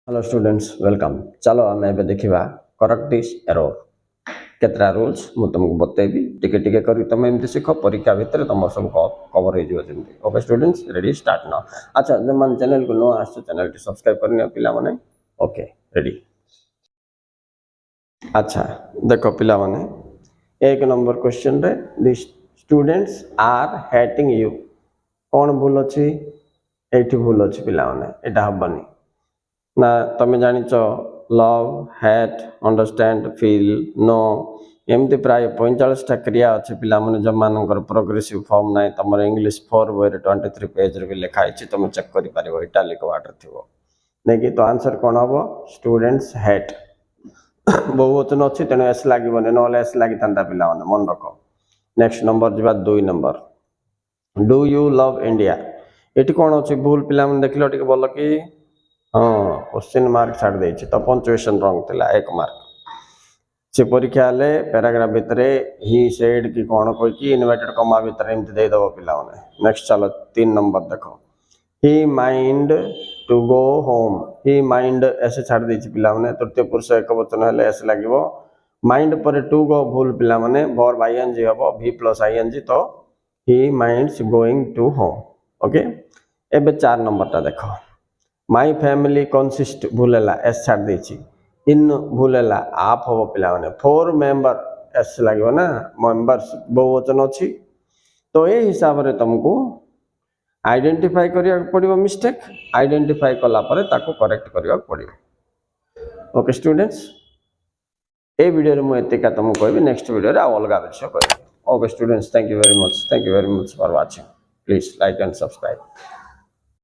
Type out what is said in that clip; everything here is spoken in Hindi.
Hello students welcome. चलो आम ए देखा करेक्ट दिस एरर केतरा रूल्स मु तुमको बतेबी टिके टिके करी तुम एमती शिख परीक्षा भितर तुम सब कवर हो ओके स्टूडेंट्स रेडी स्टार्ट ना। अच्छा जो मैंने चैनल को नुआ आस चैनल टी सब्सक्राइब करनी पिला माने ओके रेडी। अच्छा देखो पिला माने एक नंबर क्वेश्चन रे the students are hating you कौन भूल अच्छी एठी भूल अच्छी पिला माने एटा हबनी ना तुम जान love hate understand feel no एमती प्राय 45टा क्रिया अच्छे पिला जो मान प्रोग्रेसिव फॉर्म ना तुम इंग्लिश 4 बॉय 23 पेज भी लिखाई तुम चेक कर इटालिक वाटर थी नहीं कि तो आंसर कौन हम स्टूडेंट्स हेट बहुवचन अच्छी तेणु एस लगे ना एस लगी था पिला मन रख। नेक्स्ट नंबर जा 2 number do you love India ये कौन अच्छी भूल पिला देख लो बोल कि हाँ क्वेश्चन मार्क छाड़ दे तो पंचुएशन रंग थिला 1 मार्क से परीक्षा हेले पैराग्राफ भितर ही सेड कि कौन कही इनवर्टेड कमा भितर एमती देदेव पिला। नेक्स्ट चलो 3 नंबर देखो he mind to go home he mind ऐसे छाड़ दे पिला तृतीय पुरुष एक वचन हेले ऐसे लगे माइंड पर टू गो भूल पिला वर्ब आईएनजी हम भी प्लस आईएनजी तो he minds going to home okay. एबे 4 नंबर टा देखो माई फैमिली कनसिस्ट भूलेला एस छाड़ देछि इन भूलेला आप हम पिला 4 मेंबर एस लगे ना मेंबर्स बहुवचन अच्छी तो ये हिसाब से तुमको आइडेंटिफाई करिया पड़िबो मिस्टेक आइडेंटिफाई कला परे ताको करेक्ट करिया पड़िबो ओके स्टूडेंट्स। ए वीडियो रे मु एतिका तुमको कहबी नेक्स्ट वीडियो रे अलग विषय कहबी okay students thank you very much for watching please like and subscribe.